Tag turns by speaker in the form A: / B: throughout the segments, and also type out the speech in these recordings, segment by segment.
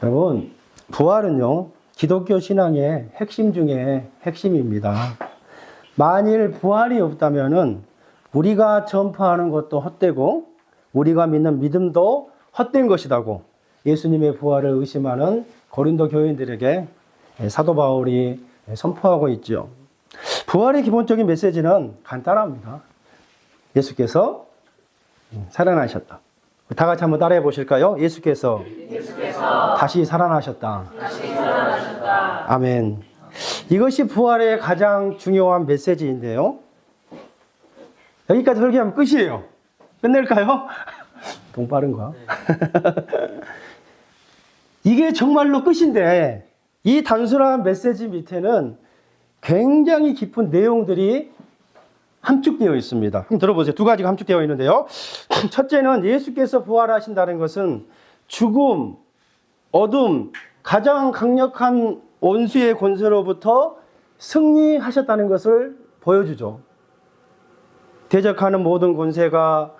A: 여러분, 부활은요, 기독교 신앙의 핵심 중에 핵심입니다. 만일 부활이 없다면은 우리가 전파하는 것도 헛되고 우리가 믿는 믿음도 헛된 것이라고 예수님의 부활을 의심하는 고린도 교인들에게 사도 바울이 선포하고 있죠. 부활의 기본적인 메시지는 간단합니다. 예수께서 살아나셨다. 다 같이 한번 따라해 보실까요? 예수께서 다시 살아나셨다. 아멘. 이것이 부활의 가장 중요한 메시지인데요. 여기까지 설교하면 끝이에요. 끝낼까요? 동 빠른가? 이게 정말로 끝인데 이 단순한 메시지 밑에는 굉장히 깊은 내용들이 함축되어 있습니다. 한번 들어보세요. 두 가지가 함축되어 있는데요. 첫째는 예수께서 부활하신다는 것은 죽음, 어둠, 가장 강력한 원수의 권세로부터 승리하셨다는 것을 보여주죠. 대적하는 모든 권세가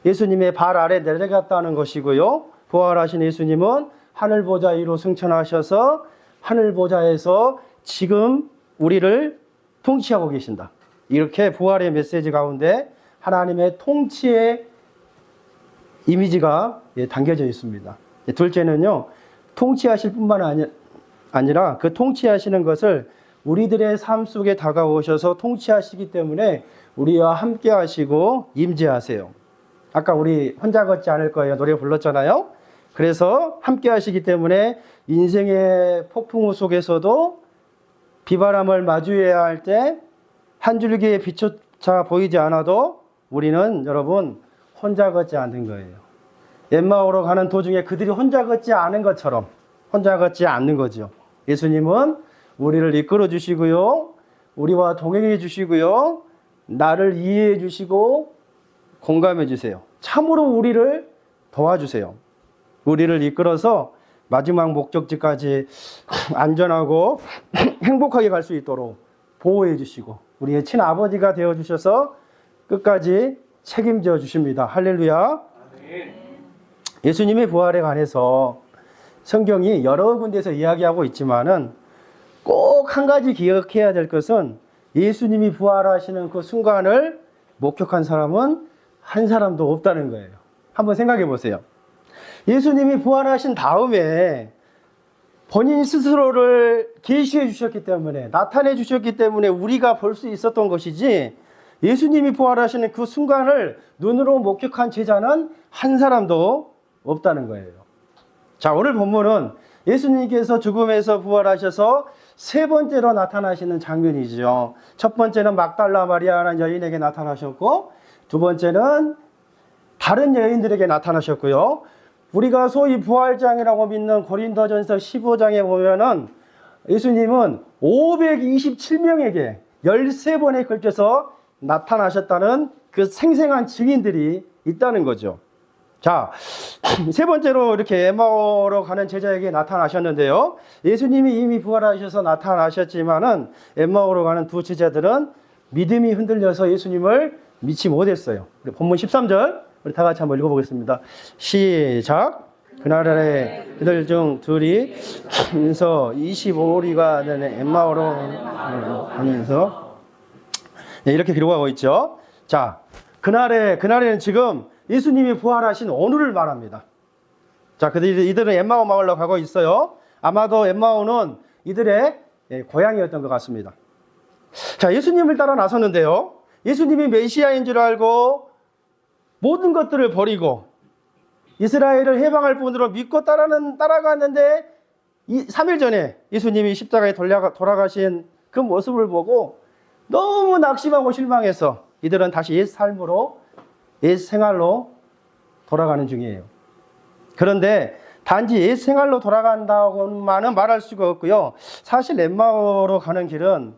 A: 예수님의 발 아래 내려갔다는 것이고요. 부활하신 예수님은 하늘 보좌 위로 승천하셔서 하늘 보좌에서 지금 우리를 통치하고 계신다. 이렇게 부활의 메시지 가운데 하나님의 통치의 이미지가 담겨져 있습니다. 둘째는요, 통치하실 뿐만 아니라 그 통치하시는 것을 우리들의 삶 속에 다가오셔서 통치하시기 때문에 우리와 함께 하시고 임재하세요. 아까 우리 혼자 걷지 않을 거예요. 노래 불렀잖아요. 그래서 함께 하시기 때문에 인생의 폭풍우 속에서도 비바람을 마주해야 할 때 한 줄기의 빛조차 보이지 않아도 우리는 여러분 혼자 걷지 않는 거예요. 엠마오로 가는 도중에 그들이 혼자 걷지 않은 것처럼 혼자 걷지 않는 거죠. 예수님은 우리를 이끌어 주시고요. 우리와 동행해 주시고요. 나를 이해해 주시고 공감해 주세요. 참으로 우리를 도와주세요. 우리를 이끌어서 마지막 목적지까지 안전하고 행복하게 갈 수 있도록 보호해 주시고 우리의 친아버지가 되어 주셔서 끝까지 책임져 주십니다. 할렐루야. 예수님의 부활에 관해서 성경이 여러 군데에서 이야기하고 있지만은 꼭 한 가지 기억해야 될 것은 예수님이 부활하시는 그 순간을 목격한 사람은 한 사람도 없다는 거예요. 한번 생각해 보세요. 예수님이 부활하신 다음에 본인 스스로를 계시해 주셨기 때문에 나타내 주셨기 때문에 우리가 볼 수 있었던 것이지 예수님이 부활하시는 그 순간을 눈으로 목격한 제자는 한 사람도 없다는 거예요. 자, 오늘 본문은 예수님께서 죽음에서 부활하셔서 세 번째로 나타나시는 장면이죠. 첫 번째는 막달라 마리아라는 여인에게 나타나셨고 두 번째는 다른 여인들에게 나타나셨고요. 우리가 소위 부활장이라고 믿는 고린도전서 15장에 보면은 예수님은 527명에게 13번에 걸쳐서 나타나셨다는 그 생생한 증인들이 있다는 거죠. 자, 세 번째로 이렇게 엠마오로 가는 제자에게 나타나셨는데요. 예수님이 이미 부활하셔서 나타나셨지만은 엠마오로 가는 두 제자들은 믿음이 흔들려서 예수님을 믿지 못했어요. 우리 본문 13절 우리 다 같이 한번 읽어보겠습니다. 시작. 그날에 그들 중 둘이 인서 25리가 되는 엠마오로 하면서 이렇게 기록하고 있죠. 자, 그날에는 지금 예수님이 부활하신 오늘을 말합니다. 자, 이들은 엠마오 마을로 가고 있어요. 아마도 엠마오는 이들의 고향이었던 것 같습니다. 자, 예수님을 따라 나섰는데요. 예수님이 메시아인 줄 알고 모든 것들을 버리고 이스라엘을 해방할 분으로 믿고 따라갔는데 3일 전에 예수님이 십자가에 돌아가신 그 모습을 보고 너무 낙심하고 실망해서 이들은 다시 옛 삶으로 옛 생활로 돌아가는 중이에요. 그런데 단지 옛 생활로 돌아간다고만은 말할 수가 없고요. 사실 엠마오로 가는 길은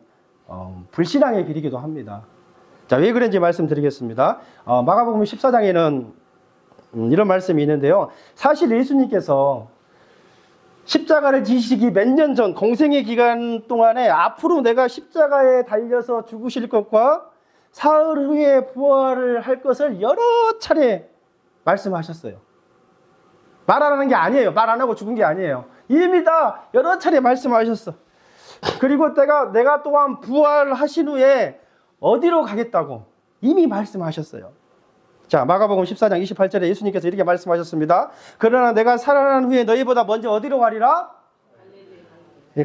A: 불신앙의 길이기도 합니다. 자, 왜 그런지 말씀드리겠습니다. 마가복음 14장에는 이런 말씀이 있는데요. 사실 예수님께서 십자가를 지시기 몇 년 전 공생의 기간 동안에 앞으로 내가 십자가에 달려서 죽으실 것과 사흘 후에 부활을 할 것을 여러 차례 말씀하셨어요. 말 안 하는 게 아니에요. 말 안 하고 죽은 게 아니에요. 이미 다 여러 차례 말씀하셨어. 그리고 내가 또한 부활하신 후에 어디로 가겠다고 이미 말씀하셨어요. 자, 마가복음 14장 28절에 예수님께서 이렇게 말씀하셨습니다. 그러나 내가 살아난 후에 너희보다 먼저 어디로 가리라?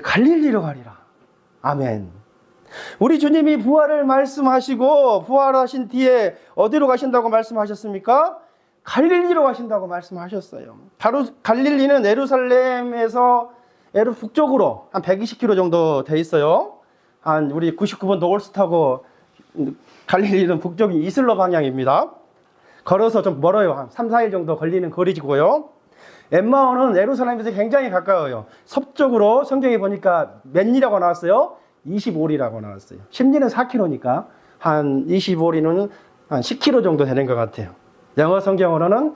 A: 갈릴리로 가리라. 아멘. 우리 주님이 부활을 말씀하시고 부활하신 뒤에 어디로 가신다고 말씀하셨습니까? 갈릴리로 가신다고 말씀하셨어요. 바로 갈릴리는 예루살렘에서 북쪽으로 한 120km 정도 돼 있어요. 한 우리 99번 노을스 타고 갈릴리는 북쪽인 이슬로 방향입니다. 걸어서 좀 멀어요. 한 3, 4일 정도 걸리는 거리고요. 엠마오는 예루살렘에서 굉장히 가까워요. 서쪽으로 성경에 보니까 몇 리라고 나왔어요? 25리라고 나왔어요. 심리는 4km니까 한 25리는 한 10km 정도 되는 것 같아요. 영어 성경으로는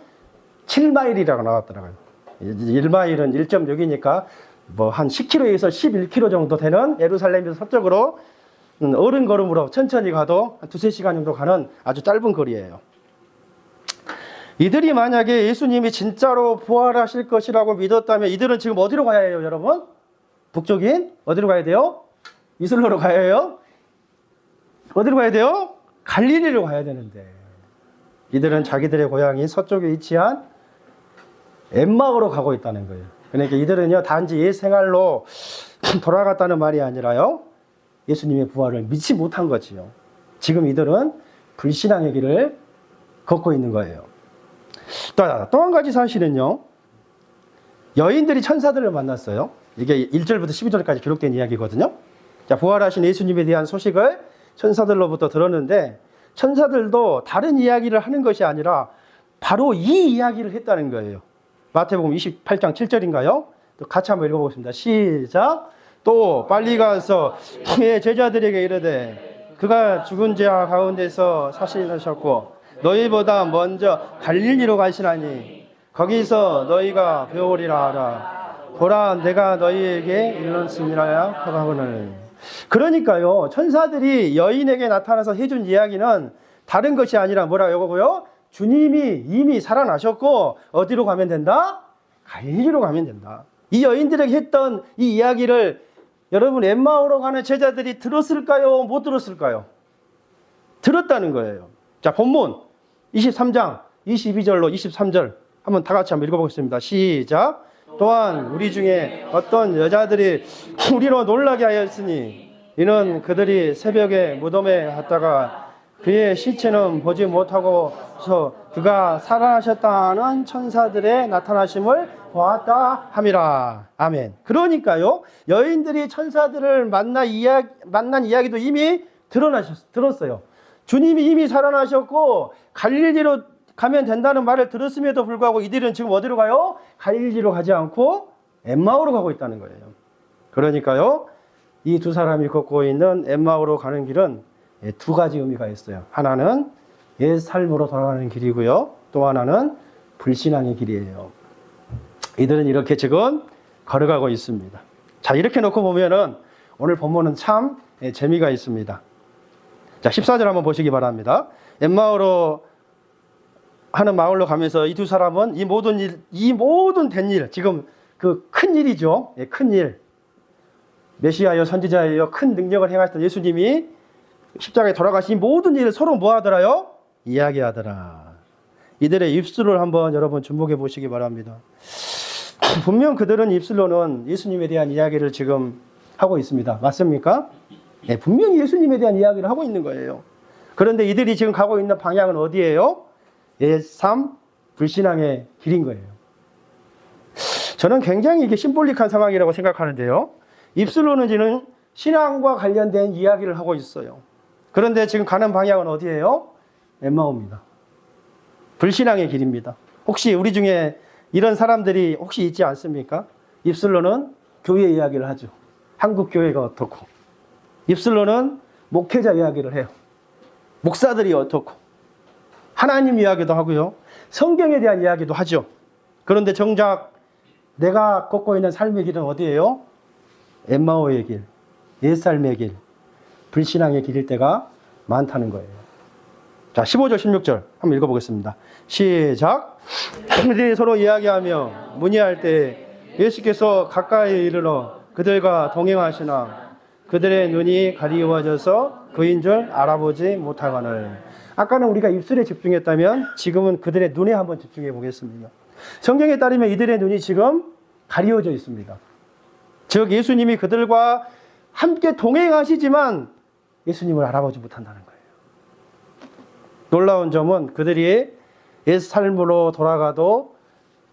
A: 7마일이라고 나왔더라고요. 1마일은 1.6이니까 뭐 한 10km에서 11km 정도 되는 예루살렘에서 서쪽으로 어른 걸음으로 천천히 가도 한 2-3시간 정도 가는 아주 짧은 거리예요. 이들이 만약에 예수님이 진짜로 부활하실 것이라고 믿었다면 이들은 지금 어디로 가야 해요, 여러분? 북쪽인 어디로 가야 돼요? 이슬로로 가야 해요? 어디로 가야 돼요? 갈릴리로 가야 되는데 이들은 자기들의 고향인 서쪽에 위치한 엠마오로 가고 있다는 거예요. 그러니까 이들은요 단지 옛 생활로 돌아갔다는 말이 아니라요 예수님의 부활을 믿지 못한 거지요. 지금 이들은 불신앙의 길을 걷고 있는 거예요. 또 한 가지 사실은요, 여인들이 천사들을 만났어요. 이게 1절부터 12절까지 기록된 이야기거든요. 자, 부활하신 예수님에 대한 소식을 천사들로부터 들었는데 천사들도 다른 이야기를 하는 것이 아니라 바로 이 이야기를 했다는 거예요. 마태복음 28장 7절인가요? 또 같이 한번 읽어보겠습니다. 시작. 또 빨리 가서 그의 제자들에게 이르되 그가 죽은 자 가운데서 사신하셨고 너희보다 먼저 갈릴리로 가시나니 거기서 너희가 배우리라 하라. 보라 내가 너희에게 일렀음이라 하거늘. 그러니까요 천사들이 여인에게 나타나서 해준 이야기는 다른 것이 아니라 뭐라고요? 주님이 이미 살아나셨고 어디로 가면 된다? 갈릴리로 가면 된다. 이 여인들에게 했던 이 이야기를 여러분 엠마오로 가는 제자들이 들었을까요? 못 들었을까요? 들었다는 거예요. 자, 본문 23장 22절로 23절 한번 다 같이 한번 읽어보겠습니다. 시작. 또한 우리 중에 어떤 여자들이 우리로 놀라게 하였으니 이는 그들이 새벽에 무덤에 갔다가 그의 시체는 보지 못하고서 그가 살아나셨다는 천사들의 나타나심을 보았다 함이라. 아멘. 그러니까요 여인들이 천사들을 만난 이야기도 이미 들었어요. 주님이 이미 살아나셨고 갈릴리로 가면 된다는 말을 들었음에도 불구하고 이들은 지금 어디로 가요? 갈릴리로 가지 않고 엠마오로 가고 있다는 거예요. 그러니까요 이 두 사람이 걷고 있는 엠마오로 가는 길은 두 가지 의미가 있어요. 하나는 옛 삶으로 돌아가는 길이고요. 또 하나는 불신앙의 길이에요. 이들은 이렇게 지금 걸어가고 있습니다. 자, 이렇게 놓고 보면은 오늘 본문은 참 재미가 있습니다. 자, 14절 한번 보시기 바랍니다. 엠마오로 하는 마을로 가면서 이 두 사람은 이 모든 된 일, 지금 그 큰 일이죠. 큰 일. 메시아여 선지자여 큰 능력을 행하셨던 예수님이 십자가에 돌아가신 이 모든 일을 서로 뭐 하더라요? 이야기하더라. 이들의 입술을 한번 여러분 주목해 보시기 바랍니다. 분명 그들은 입술로는 예수님에 대한 이야기를 지금 하고 있습니다. 맞습니까? 네, 분명히 예수님에 대한 이야기를 하고 있는 거예요. 그런데 이들이 지금 가고 있는 방향은 어디예요? 옛삶 불신앙의 길인 거예요. 저는 굉장히 이게 심볼릭한 상황이라고 생각하는데요. 입술로는 신앙과 관련된 이야기를 하고 있어요. 그런데 지금 가는 방향은 어디예요? 엠마오입니다. 불신앙의 길입니다. 혹시 우리 중에 이런 사람들이 혹시 있지 않습니까? 입술로는 교회 이야기를 하죠. 한국 교회가 어떻고, 입술로는 목회자 이야기를 해요. 목사들이 어떻고, 하나님 이야기도 하고요. 성경에 대한 이야기도 하죠. 그런데 정작 내가 걷고 있는 삶의 길은 어디예요? 엠마오의 길, 옛삶의 길, 불신앙의 길일 때가 많다는 거예요. 자, 15절, 16절 한번 읽어보겠습니다. 시작. 그들이 서로 이야기하며 문의할 때 예수께서 가까이 이르러 그들과 동행하시나 그들의 눈이 가리워져서 그인 줄 알아보지 못하거늘. 아까는 우리가 입술에 집중했다면 지금은 그들의 눈에 한번 집중해 보겠습니다. 성경에 따르면 이들의 눈이 지금 가리워져 있습니다. 즉 예수님이 그들과 함께 동행하시지만 예수님을 알아보지 못한다는 거예요. 놀라운 점은 그들이 옛 삶으로 돌아가도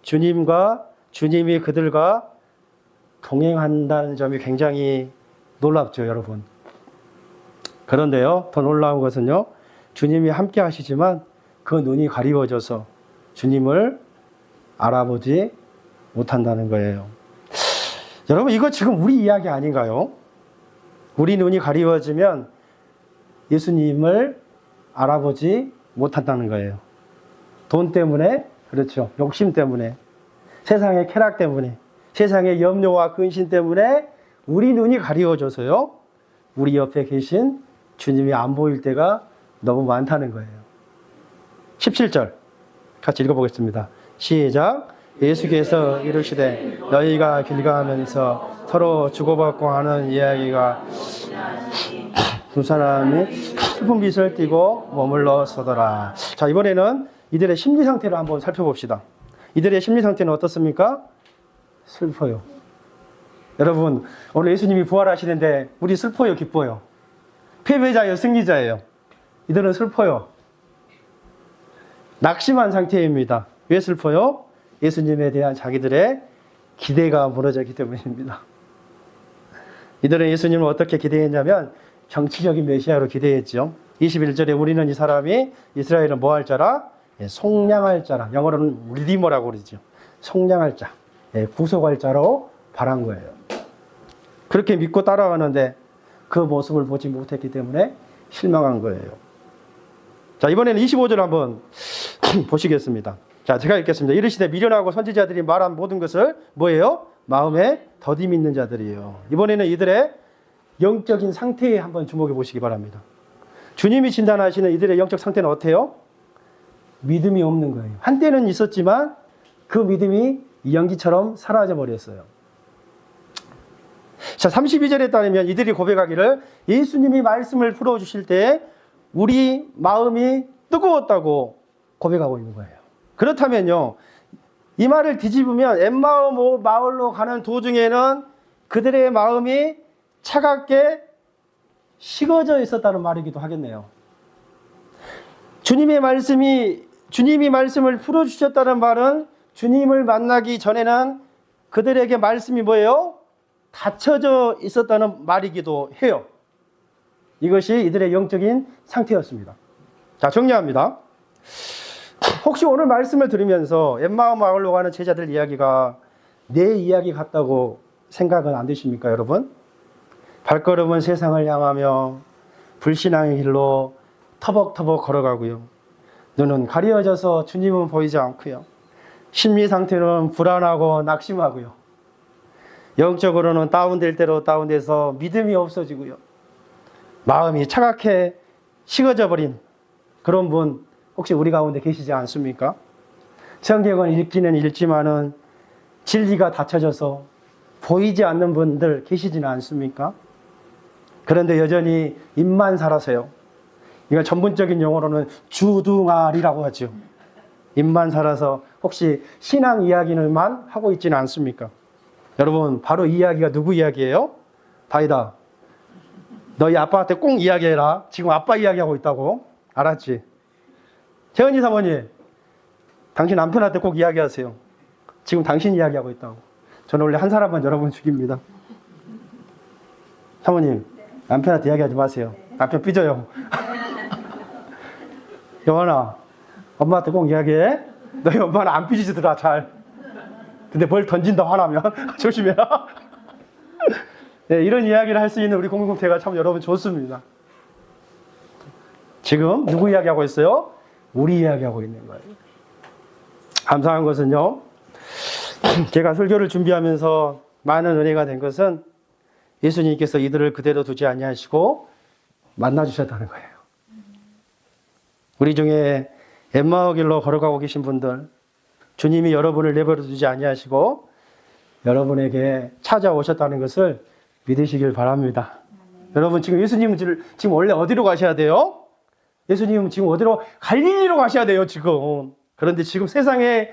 A: 주님이 그들과 동행한다는 점이 굉장히 놀랍죠, 여러분. 그런데요, 더 놀라운 것은요, 주님이 함께 하시지만 그 눈이 가리워져서 주님을 알아보지 못한다는 거예요. 여러분, 이거 지금 우리 이야기 아닌가요? 우리 눈이 가리워지면 예수님을 알아보지 못한다는 거예요. 돈 때문에, 그렇죠. 욕심 때문에, 세상의 쾌락 때문에, 세상의 염려와 근심 때문에 우리 눈이 가리워져서요, 우리 옆에 계신 주님이 안 보일 때가 너무 많다는 거예요. 17절 같이 읽어보겠습니다. 시작. 예수께서 이르시되 너희가 길 가면서 서로 주고받고 하는 이야기가 두 사람이 슬픈 빛을 띠고 머물러 서더라. 자, 이번에는 이들의 심리 상태를 한번 살펴봅시다. 이들의 심리 상태는 어떻습니까? 슬퍼요. 여러분, 오늘 예수님이 부활하시는데 우리 슬퍼요, 기뻐요? 패배자예요, 승리자예요? 이들은 슬퍼요. 낙심한 상태입니다. 왜 슬퍼요? 예수님에 대한 자기들의 기대가 무너졌기 때문입니다. 이들은 예수님을 어떻게 기대했냐면 정치적인 메시아로 기대했죠. 21절에 우리는 이 사람이 이스라엘은 뭐 할 자라? 속량할 자라. 영어로는 리디머라고 그러죠. 속량할 자, 구속할 자로 바란 거예요. 그렇게 믿고 따라가는데 그 모습을 보지 못했기 때문에 실망한 거예요. 자, 이번에는 25절 한번 보시겠습니다. 자, 제가 읽겠습니다. 이르시되 미련하고 선지자들이 말한 모든 것을 뭐예요? 마음에 더디 믿는 자들이에요. 이번에는 이들의 영적인 상태에 한번 주목해 보시기 바랍니다. 주님이 진단하시는 이들의 영적 상태는 어때요? 믿음이 없는 거예요. 한때는 있었지만 그 믿음이 연기처럼 사라져 버렸어요. 자, 32절에 따르면 이들이 고백하기를 예수님이 말씀을 풀어주실 때 우리 마음이 뜨거웠다고 고백하고 있는 거예요. 그렇다면요, 이 말을 뒤집으면 엠마오 마을로 가는 도중에는 그들의 마음이 차갑게 식어져 있었다는 말이기도 하겠네요. 주님이 말씀을 풀어주셨다는 말은 주님을 만나기 전에는 그들에게 말씀이 뭐예요? 닫혀져 있었다는 말이기도 해요. 이것이 이들의 영적인 상태였습니다. 자, 정리합니다. 혹시 오늘 말씀을 들으면서 엠마오 마을로 가는 제자들 이야기가 내 이야기 같다고 생각은 안 되십니까, 여러분? 발걸음은 세상을 향하며 불신앙의 길로 터벅터벅 걸어가고요. 눈은 가려져서 주님은 보이지 않고요. 심리 상태는 불안하고 낙심하고요. 영적으로는 다운될 대로 다운돼서 믿음이 없어지고요. 마음이 차갑게 식어져 버린 그런 분 혹시 우리 가운데 계시지 않습니까? 성경은 읽기는 읽지만은 진리가 닫혀져서 보이지 않는 분들 계시지는 않습니까? 그런데 여전히 입만 살아서요. 이건 전문적인 용어로는 주둥아리라고 하죠. 입만 살아서 혹시 신앙 이야기를만 하고 있지는 않습니까? 여러분, 바로 이 이야기가 누구 이야기예요? 다이다. 너희 아빠한테 꼭 이야기해라. 지금 아빠 이야기하고 있다고. 알았지? 재은이 사모님, 당신 남편한테 꼭 이야기하세요. 지금 당신 이야기하고 있다고. 저는 원래 한 사람만 여러분 죽입니다. 사모님, 남편한테 이야기하지 마세요. 남편 삐져요. 영환아, 엄마한테 꼭 이야기해. 너희 엄마는 안 삐지더라, 잘. 근데 뭘 던진다 화나면 조심해라. 네, 이런 이야기를 할 수 있는 우리 공동체가 참 여러분 좋습니다. 지금 누구 이야기하고 있어요? 우리 이야기하고 있는 거예요. 감사한 것은요, 제가 설교를 준비하면서 많은 은혜가 된 것은 예수님께서 이들을 그대로 두지 아니하시고 만나주셨다는 거예요. 우리 중에 엠마오 길로 걸어가고 계신 분들, 주님이 여러분을 내버려 두지 아니하시고 여러분에게 찾아오셨다는 것을 믿으시길 바랍니다. 여러분 지금 예수님은 지금 원래 어디로 가셔야 돼요? 예수님은 지금 어디로? 갈릴리로 가셔야 돼요, 지금. 그런데 지금 세상에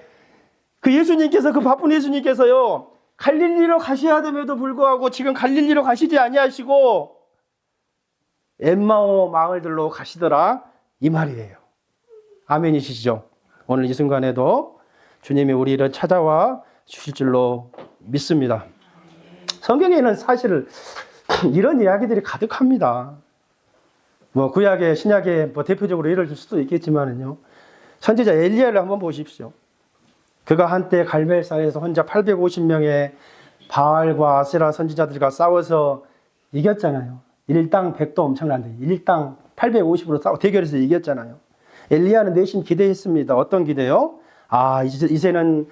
A: 그 예수님께서, 그 바쁜 예수님께서요, 갈릴리로 가셔야 됨에도 불구하고 지금 갈릴리로 가시지 아니하시고 엠마오 마을들로 가시더라, 이 말이에요. 아멘이시죠? 오늘 이 순간에도 주님이 우리를 찾아와 주실 줄로 믿습니다. 성경에는 사실 이런 이야기들이 가득합니다. 뭐 구약에 신약에 뭐 대표적으로 예를 들 수도 있겠지만은요. 선지자 엘리야를 한번 보십시오. 그가 한때 갈멜산에서 혼자 850명의 바알과 아세라 선지자들과 싸워서 이겼잖아요. 일당 100도 엄청난데 일당 850으로 싸워 대결해서 이겼잖아요. 엘리야는 내심 기대했습니다. 어떤 기대요? 아, 이제는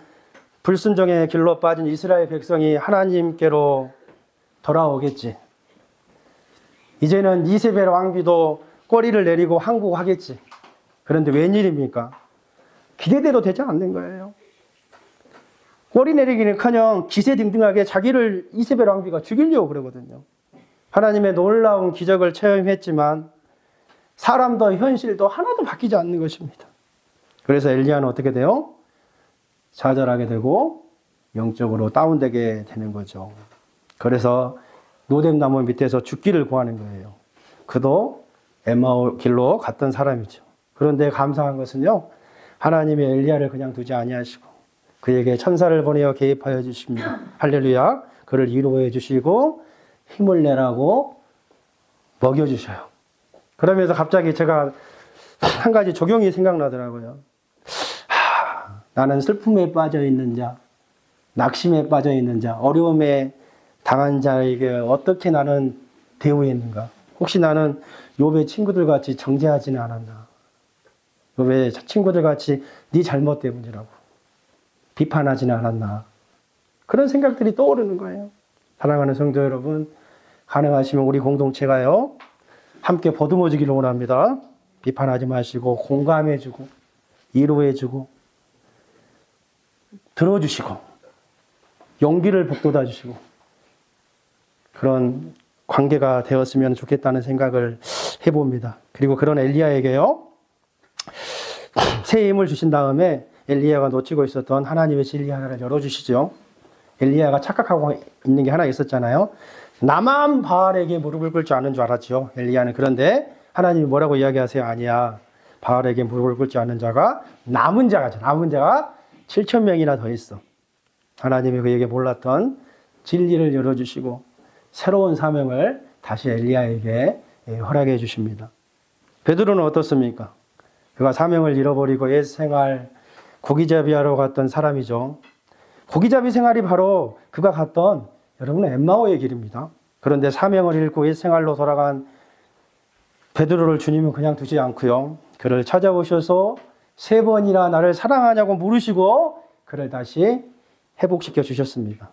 A: 불순종의 길로 빠진 이스라엘 백성이 하나님께로 돌아오겠지. 이제는 이세벨 왕비도 꼬리를 내리고 항복하겠지. 그런데 웬일입니까? 기대대로 되지 않는 거예요. 꼬리 내리기는커녕 기세등등하게 자기를 이세벨 왕비가 죽이려고 그러거든요. 하나님의 놀라운 기적을 체험했지만 사람도 현실도 하나도 바뀌지 않는 것입니다. 그래서 엘리야는 어떻게 돼요? 좌절하게 되고 영적으로 다운되게 되는 거죠. 그래서 노뎀나무 밑에서 죽기를 구하는 거예요. 그도 엠마오 길로 갔던 사람이죠. 그런데 감사한 것은요, 하나님이 엘리야를 그냥 두지 아니하시고 그에게 천사를 보내어 개입하여 주십니다. 할렐루야. 그를 위로해 주시고 힘을 내라고 먹여주셔요. 그러면서 갑자기 제가 한 가지 조경이 생각나더라고요. 나는 슬픔에 빠져 있는 자, 낙심에 빠져 있는 자, 어려움에 당한 자에게 어떻게 나는 대우했는가? 혹시 나는 욥의 친구들 같이 정죄하지는 않았나? 욥의 친구들 같이 네 잘못 때문이라고 비판하지는 않았나? 그런 생각들이 떠오르는 거예요. 사랑하는 성도 여러분, 가능하시면 우리 공동체가요, 함께 보듬어주기를 원합니다. 비판하지 마시고 공감해주고 위로해주고 들어주시고 용기를 북돋아 주시고 그런 관계가 되었으면 좋겠다는 생각을 해봅니다. 그리고 그런 엘리야에게요, 새 힘을 주신 다음에 엘리야가 놓치고 있었던 하나님의 진리 하나를 열어주시죠. 엘리야가 착각하고 있는 게 하나 있었잖아요. 나만 바알에게 무릎을 꿇지 않은 줄 알았죠, 엘리야는. 그런데 하나님이 뭐라고 이야기하세요? 아니야. 바알에게 무릎을 꿇지 않는 자가 남은 자가 7,000명이나 더 있어. 하나님이 그에게 몰랐던 진리를 열어주시고 새로운 사명을 다시 엘리야에게 허락해 주십니다. 베드로는 어떻습니까? 그가 사명을 잃어버리고 옛 생활 고기잡이하러 갔던 사람이죠. 고기잡이 생활이 바로 그가 갔던, 여러분은 엠마오의 길입니다. 그런데 사명을 잃고 옛 생활로 돌아간 베드로를 주님은 그냥 두지 않고요, 그를 찾아오셔서 3번이나 나를 사랑하냐고 물으시고 그를 다시 회복시켜 주셨습니다.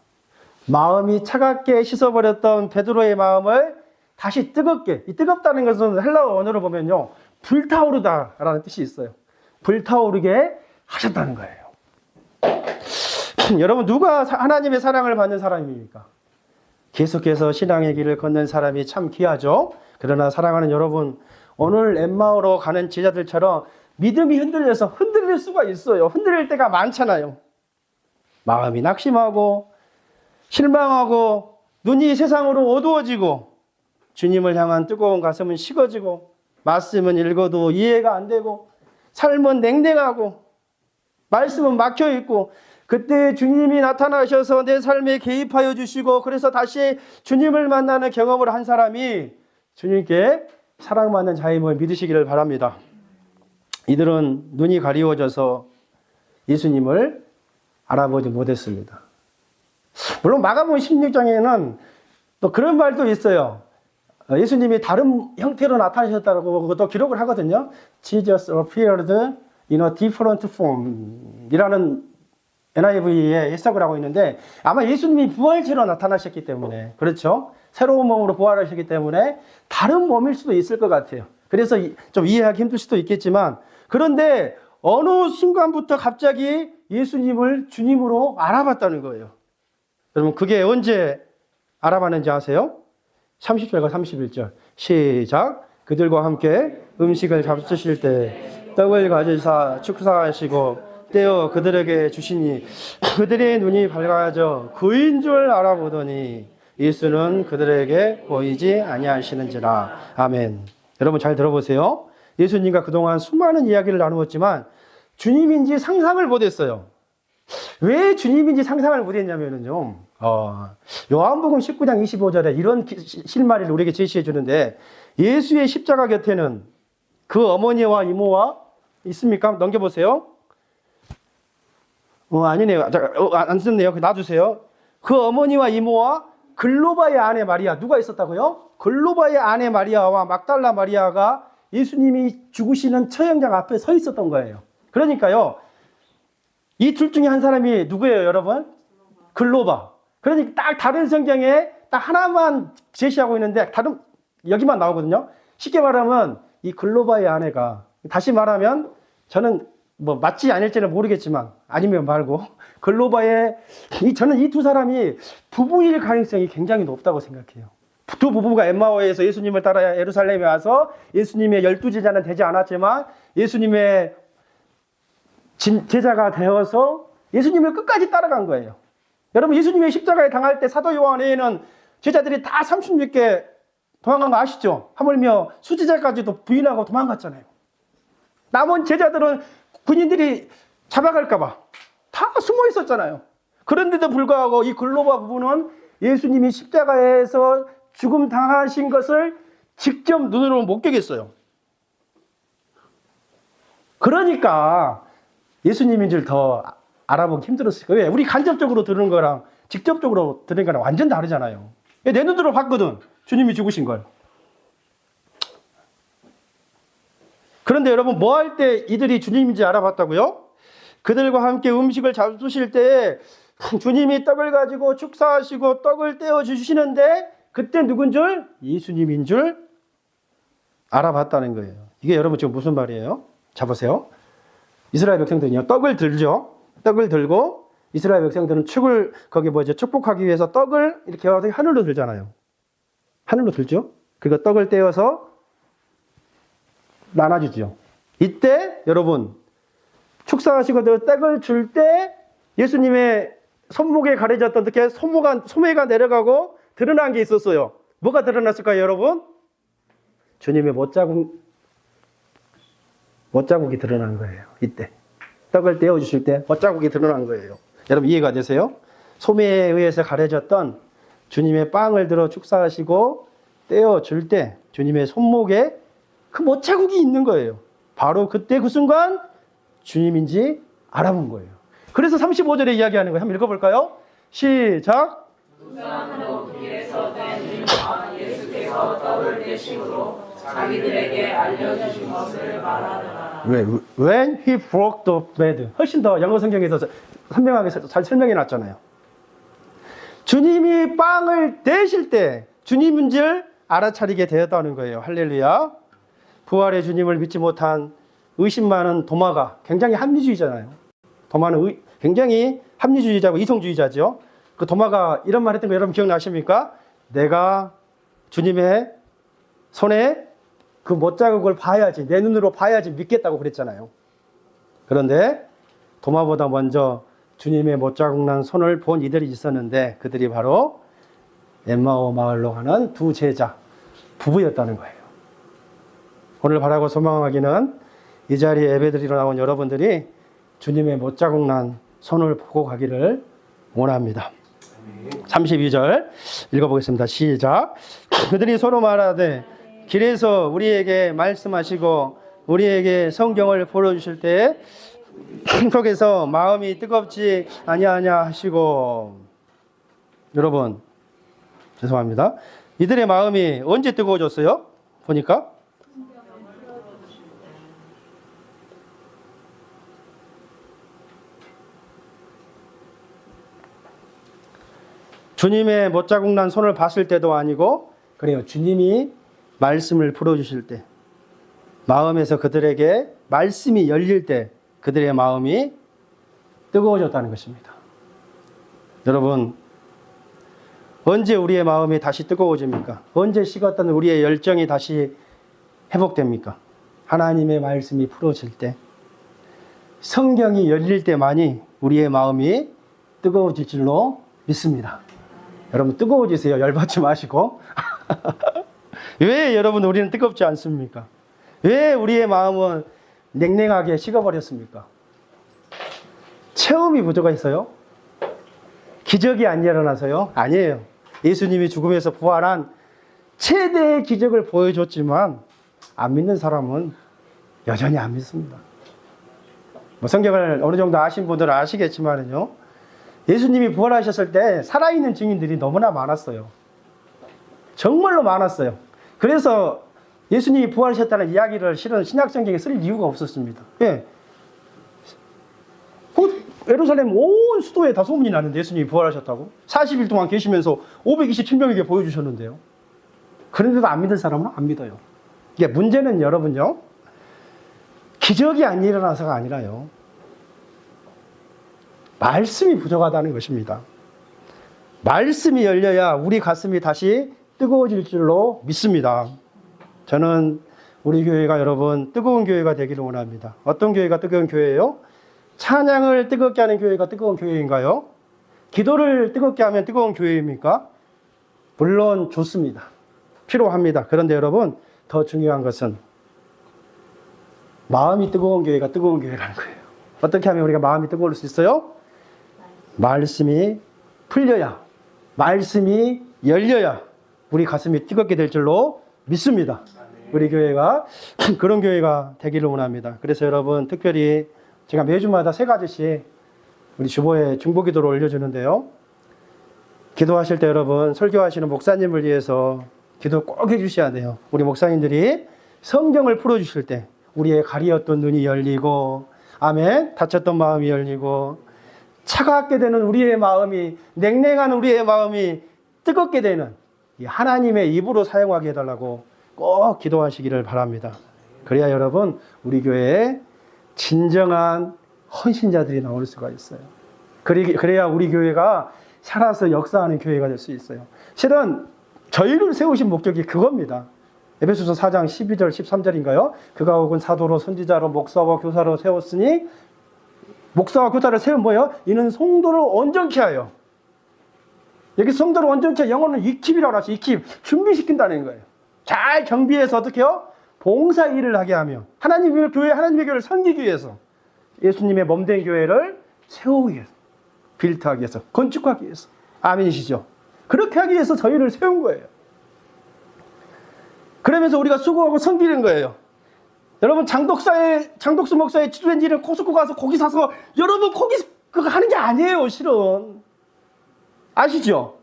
A: 마음이 차갑게 씻어버렸던 베드로의 마음을 다시 뜨겁게, 이 뜨겁다는 것은 헬라어 원어로 보면요, 불타오르다라는 뜻이 있어요. 불타오르게 하셨다는 거예요. 여러분, 누가 하나님의 사랑을 받는 사람입니까? 계속해서 신앙의 길을 걷는 사람이 참 귀하죠. 그러나 사랑하는 여러분, 오늘 엠마오로 가는 제자들처럼 믿음이 흔들려서 흔들릴 수가 있어요. 흔들릴 때가 많잖아요. 마음이 낙심하고 실망하고 눈이 세상으로 어두워지고 주님을 향한 뜨거운 가슴은 식어지고 말씀은 읽어도 이해가 안 되고 삶은 냉랭하고 말씀은 막혀있고, 그때 주님이 나타나셔서 내 삶에 개입하여 주시고 그래서 다시 주님을 만나는 경험을 한 사람이 주님께 사랑받는 자임을 믿으시기를 바랍니다. 이들은 눈이 가리워져서 예수님을 알아보지 못했습니다. 물론 마가복음 16장에는 또 그런 말도 있어요. 예수님이 다른 형태로 나타나셨다고 그것도 기록을 하거든요. Jesus appeared in a different form 이라는 NIV에 해석을 하고 있는데, 아마 예수님이 부활체로 나타나셨기 때문에, 그렇죠? 새로운 몸으로 부활하셨기 때문에 다른 몸일 수도 있을 것 같아요. 그래서 좀 이해하기 힘들 수도 있겠지만, 그런데 어느 순간부터 갑자기 예수님을 주님으로 알아봤다는 거예요. 여러분 그게 언제 알아봤는지 아세요? 30절과 31절 시작. 그들과 함께 음식을 잡수실 때 떡을 가지사 축사하시고 떼어 그들에게 주시니 그들의 눈이 밝아져 그인 줄 알아보더니 예수는 그들에게 보이지 아니하시는지라. 아멘. 여러분 잘 들어보세요. 예수님과 그동안 수많은 이야기를 나누었지만 주님인지 상상을 못했어요. 왜 주님인지 상상을 못했냐면요, 요한복음 19장 25절에 이런 실마리를 우리에게 제시해 주는데, 예수의 십자가 곁에는 그 어머니와 이모와 있습니까? 넘겨보세요. 아니네요. 안 썼네요. 놔두세요. 그 어머니와 이모와 글로바의 아내 마리아, 누가 있었다고요? 글로바의 아내 마리아와 막달라 마리아가 예수님이 죽으시는 처형장 앞에 서 있었던 거예요. 그러니까요, 이 둘 중에 한 사람이 누구예요, 여러분? 글로바. 그러니까 딱 다른 성경에 딱 하나만 제시하고 있는데 다른 여기만 나오거든요. 쉽게 말하면 이 글로바의 아내가, 다시 말하면 저는 뭐 맞지 않을지는 모르겠지만 아니면 말고 저는 이 두 사람이 부부일 가능성이 굉장히 높다고 생각해요. 두 부부가 엠마오에서 예수님을 따라 예루살렘에 와서 예수님의 12제자는 되지 않았지만 예수님의 제자가 되어서 예수님을 끝까지 따라간 거예요. 여러분, 예수님의 십자가에 당할 때 사도 요한 외에는 제자들이 다 36개 도망간 거 아시죠? 하물며 수제자까지도 부인하고 도망갔잖아요. 남은 제자들은 군인들이 잡아갈까봐 다 숨어 있었잖아요. 그런데도 불구하고 이 글로바 부부는 예수님이 십자가에서 죽음 당하신 것을 직접 눈으로 목격했어요. 그러니까 예수님인 줄 더 알아보기 힘들었을 거예요. 왜? 우리 간접적으로 들은 거랑 직접적으로 들은 거랑 완전 다르잖아요. 내 눈으로 봤거든, 주님이 죽으신 걸. 그런데 여러분, 뭐 할 때 이들이 주님인지 알아봤다고요? 그들과 함께 음식을 잡수실 때 주님이 떡을 가지고 축사하시고 떡을 떼어 주시는데 그때 누군 줄? 예수님인 줄 알아봤다는 거예요. 이게 여러분 지금 무슨 말이에요? 자 보세요. 이스라엘 백성들은요, 떡을 들죠. 떡을 들고 이스라엘 백성들은 축복하기 위해서 떡을 이렇게 하늘로 들잖아요. 하늘로 들죠. 그리고 떡을 떼어서 나눠주죠. 이때 여러분, 축사하시고 떡을 줄 때 예수님의 손목에 가려졌던 이렇게 소매가 내려가고 드러난 게 있었어요. 뭐가 드러났을까요, 여러분? 주님의 못자국이 드러난 거예요. 이때 떡을 떼어 주실 때 못자국이 드러난 거예요. 여러분 이해가 되세요? 소매에 의해서 가려졌던 주님의 빵을 들어 축사하시고 떼어 줄 때 주님의 손목에 그 못자국이 있는 거예요. 바로 그때 그 순간 주님인지 알아본 거예요. 그래서 35절에 이야기하는 거예요. 한번 읽어볼까요? 시작.
B: 등산으로 길에서 된 예수께서 떡을 떼심으로 자기들에게 알려주신 것을 말하느라.
A: When he broke the bread. 훨씬 더 영어 성경에서 선명하게 잘 설명해 놨잖아요. 주님이 빵을 떼실 때 주님인 줄 알아차리게 되었다는 거예요. 할렐루야. 부활의 주님을 믿지 못한 의심 많은 도마가 굉장히 합리주의잖아요. 도마는 굉장히 합리주의자고 이성주의자죠. 그 도마가 이런 말 했던 거 여러분 기억나십니까? 내가 주님의 손에 그 못자국을 봐야지, 내 눈으로 봐야지 믿겠다고 그랬잖아요. 그런데 도마보다 먼저 주님의 못자국 난 손을 본 이들이 있었는데 그들이 바로 엠마오 마을로 가는 두 제자 부부였다는 거예요. 오늘 바라고 소망하기는 이 자리에 예배드리러 나온 여러분들이 주님의 못자국 난 손을 보고 가기를 원합니다. 32절 읽어보겠습니다. 시작. 그들이 서로 말하되 길에서 우리에게 말씀하시고 우리에게 성경을 보여주실 때 속에서 마음이 뜨겁지 아니하냐 하시고. 여러분 죄송합니다. 이들의 마음이 언제 뜨거워졌어요? 보니까 주님의 못자국 난 손을 봤을 때도 아니고, 그래요, 주님이 말씀을 풀어주실 때, 마음에서 그들에게 말씀이 열릴 때 그들의 마음이 뜨거워졌다는 것입니다. 여러분, 언제 우리의 마음이 다시 뜨거워집니까? 언제 식었던 우리의 열정이 다시 회복됩니까? 하나님의 말씀이 풀어질 때, 성경이 열릴 때만이 우리의 마음이 뜨거워질 줄로 믿습니다. 여러분 뜨거워지세요. 열받지 마시고. 왜 여러분 우리는 뜨겁지 않습니까? 왜 우리의 마음은 냉랭하게 식어버렸습니까? 체험이 부족해서요? 기적이 안 일어나서요? 아니에요. 예수님이 죽음에서 부활한 최대의 기적을 보여줬지만 안 믿는 사람은 여전히 안 믿습니다. 뭐 성경을 어느 정도 아신 분들은 아시겠지만요, 예수님이 부활하셨을 때 살아있는 증인들이 너무나 많았어요. 정말로 많았어요. 그래서 예수님이 부활하셨다는 이야기를 실은 신약성경에 쓸 이유가 없었습니다. 예. 예루살렘 온 수도에 다 소문이 나는데 예수님이 부활하셨다고? 40일 동안 계시면서 527명에게 보여주셨는데요. 그런데도 안 믿는 사람은 안 믿어요. 이게 문제는 여러분요, 기적이 안 일어나서가 아니라요, 말씀이 부족하다는 것입니다. 말씀이 열려야 우리 가슴이 다시 뜨거워질 줄로 믿습니다. 저는 우리 교회가 여러분 뜨거운 교회가 되기를 원합니다. 어떤 교회가 뜨거운 교회예요? 찬양을 뜨겁게 하는 교회가 뜨거운 교회인가요? 기도를 뜨겁게 하면 뜨거운 교회입니까? 물론 좋습니다. 필요합니다. 그런데 여러분 더 중요한 것은 마음이 뜨거운 교회가 뜨거운 교회라는 거예요. 어떻게 하면 우리가 마음이 뜨거울 수 있어요? 말씀이 풀려야, 말씀이 열려야 우리 가슴이 뜨겁게 될 줄로 믿습니다. 우리 교회가 그런 교회가 되기를 원합니다. 그래서 여러분 특별히 제가 매주마다 3가지씩 우리 주보에 중보기도를 올려주는데요. 기도하실 때 여러분 설교하시는 목사님을 위해서 기도 꼭 해주셔야 돼요. 우리 목사님들이 성경을 풀어주실 때 우리의 가리었던 눈이 열리고, 아멘, 닫혔던 마음이 열리고, 차갑게 되는 우리의 마음이, 냉랭한 우리의 마음이 뜨겁게 되는 이 하나님의 입으로 사용하게 해달라고 꼭 기도하시기를 바랍니다. 그래야 여러분 우리 교회에 진정한 헌신자들이 나올 수가 있어요. 그래야 우리 교회가 살아서 역사하는 교회가 될 수 있어요. 실은 저희를 세우신 목적이 그겁니다. 에베소서 4장 12절 13절인가요? 그가 혹은 사도로 선지자로 목사와 교사로 세웠으니, 목사와 교사를 세운 뭐예요? 이는 성도를 온전케 하여. 여기 성도를 온전케 하여, 영어는 익힙이라고 하죠. 익힙, 준비시킨다는 거예요. 잘 정비해서 어떻게 해요? 봉사 일을 하게 하며 하나님의 교회, 하나님의 교회를 섬기기 위해서, 예수님의 몸된 교회를 세우기 위해서, 빌트하기 위해서, 건축하기 위해서. 아멘이시죠? 그렇게 하기 위해서 저희를 세운 거예요. 그러면서 우리가 수고하고 섬기는 거예요. 여러분 장독수 목사의 지도된 일은 코스코 가서 고기 사서 여러분 고기 그거 하는 게 아니에요. 실은 아시죠?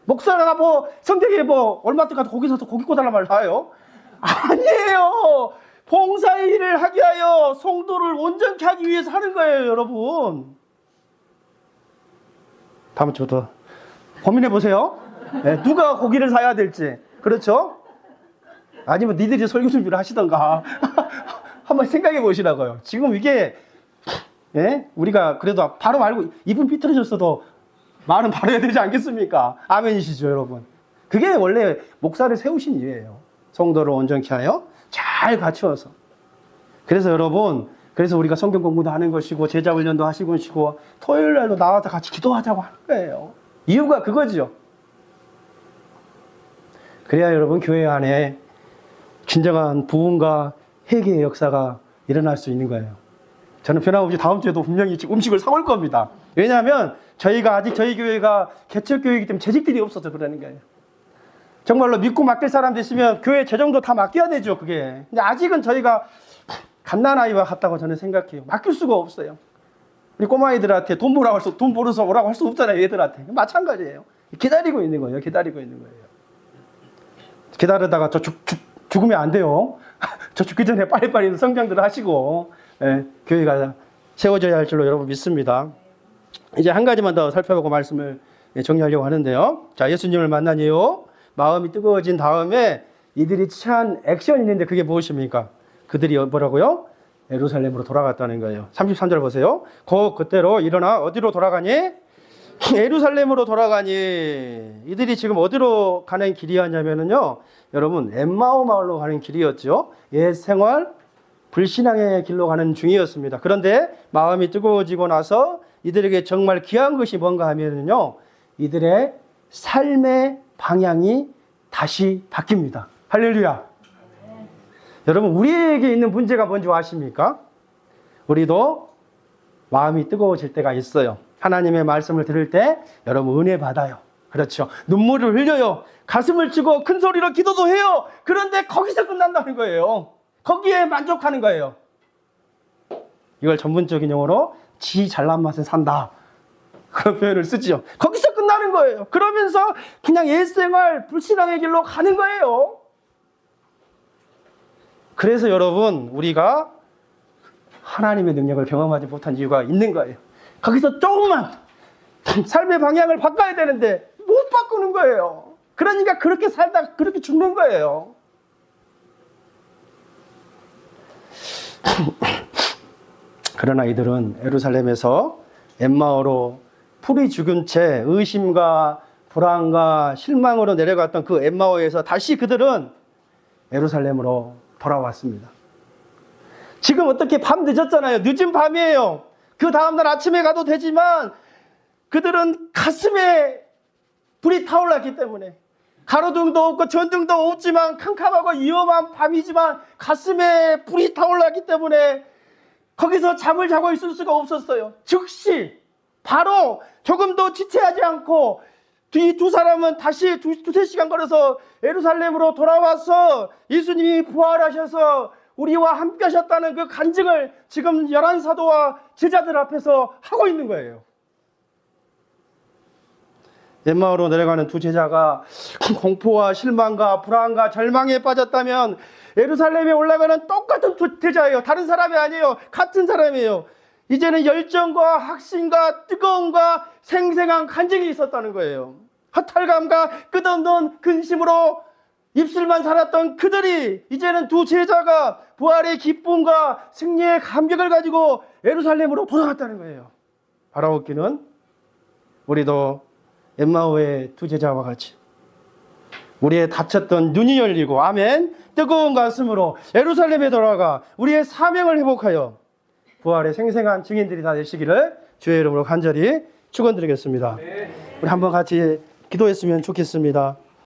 A: 목사가 뭐 성경에 뭐 얼마 때 가서 고기 사서 고기 꼬달라 말 하요? 아니에요. 봉사의 일을 하게 하여 성도를 온전케 하기 위해서 하는 거예요. 여러분 다음 주부터 고민해 보세요. 네, 누가 고기를 사야 될지. 그렇죠? 아니면 니들이 설교 준비를 하시던가 한번 생각해 보시라고요. 지금 이게, 예? 우리가 그래도 바로 말고 입은 삐뚤어졌어도 말은 바로 해야 되지 않겠습니까? 아멘이시죠 여러분? 그게 원래 목사를 세우신 이유예요. 성도를 온전케 하여 잘 갖추어서. 그래서 여러분, 그래서 우리가 성경 공부도 하는 것이고 제자 훈련도 하시고 것이고 토요일 날도 나와서 같이 기도하자고 하는 거예요. 이유가 그거죠. 그래야 여러분 교회 안에 진정한 부흥과 회개의 역사가 일어날 수 있는 거예요. 저는 변함없이 다음 주에도 분명히 음식을 사올 겁니다. 왜냐하면 저희가 아직 저희 교회가 개척교회이기 때문에 재직들이 없어서 그러는 거예요. 정말로 믿고 맡길 사람 됐으면 교회 재정도 다 맡겨야 되죠. 그게. 근데 아직은 저희가 갓난아이와 같다고 저는 생각해요. 맡길 수가 없어요. 우리 꼬마아이들한테 돈 벌어서 오라고 할 수 없잖아요. 얘들한테. 마찬가지예요. 기다리고 있는 거예요. 기다리고 있는 거예요. 기다리다가 저 죽으면 안 돼요. 저 죽기 전에 빨리빨리 성장들 하시고, 예, 교회가 세워져야 할 줄로 여러분 믿습니다. 이제 한 가지만 더 살펴보고 말씀을 정리하려고 하는데요. 자, 예수님을 만난 이후 마음이 뜨거워진 다음에 이들이 취한 액션이 있는데 그게 무엇입니까? 그들이 뭐라고요? 예루살렘으로 돌아갔다는 거예요. 33절 보세요. 그때로 일어나 어디로 돌아가니? 예루살렘으로 돌아가니 이들이 지금 어디로 가는 길이었냐면요, 여러분 엠마오 마을로 가는 길이었죠. 옛 생활 불신앙의 길로 가는 중이었습니다. 그런데 마음이 뜨거워지고 나서 이들에게 정말 귀한 것이 뭔가 하면요, 이들의 삶의 방향이 다시 바뀝니다. 할렐루야. 여러분, 우리에게 있는 문제가 뭔지 아십니까? 우리도 마음이 뜨거워질 때가 있어요. 하나님의 말씀을 들을 때 여러분 은혜 받아요. 그렇죠. 눈물을 흘려요. 가슴을 치고 큰 소리로 기도도 해요. 그런데 거기서 끝난다는 거예요. 거기에 만족하는 거예요. 이걸 전문적인 용어로 지 잘난 맛에 산다, 그런 표현을 쓰지요. 거기서 끝나는 거예요. 그러면서 그냥 옛생활 불신앙의 길로 가는 거예요. 그래서 여러분, 우리가 하나님의 능력을 경험하지 못한 이유가 있는 거예요. 거기서 조금만 삶의 방향을 바꿔야 되는데 못 바꾸는 거예요. 그러니까 그렇게 살다가 그렇게 죽는 거예요. 그러나 이들은 예루살렘에서 엠마오로 풀이 죽은 채 의심과 불안과 실망으로 내려갔던 그 엠마오에서 다시 그들은 예루살렘으로 돌아왔습니다. 지금 어떻게 밤 늦었잖아요. 늦은 밤이에요. 그 다음날 아침에 가도 되지만 그들은 가슴에 불이 타올랐기 때문에, 가로등도 없고 전등도 없지만 캄캄하고 위험한 밤이지만 가슴에 불이 타올랐기 때문에 거기서 잠을 자고 있을 수가 없었어요. 즉시 바로 조금도 지체하지 않고 이 두 사람은 다시 두세 시간 걸어서 예루살렘으로 돌아와서 예수님이 부활하셔서 우리와 함께 하셨다는 그 간증을 지금 11사도와 제자들 앞에서 하고 있는 거예요. 엠마오로 내려가는 두 제자가 공포와 실망과 불안과 절망에 빠졌다면, 예루살렘에 올라가는 똑같은 두 제자예요. 다른 사람이 아니에요. 같은 사람이에요. 이제는 열정과 확신과 뜨거움과 생생한 간증이 있었다는 거예요. 허탈감과 끝없는 근심으로 입술만 살았던 그들이 이제는 두 제자가 부활의 기쁨과 승리의 감격을 가지고 예루살렘으로 돌아갔다는 거예요. 바라옵기는 우리도 엠마오의 두 제자와 같이 우리의 닫혔던 눈이 열리고, 아멘, 뜨거운 가슴으로 예루살렘에 돌아가 우리의 사명을 회복하여 부활의 생생한 증인들이 다 되시기를 주의 이름으로 간절히 축원드리겠습니다. 우리 한번 같이 기도했으면 좋겠습니다.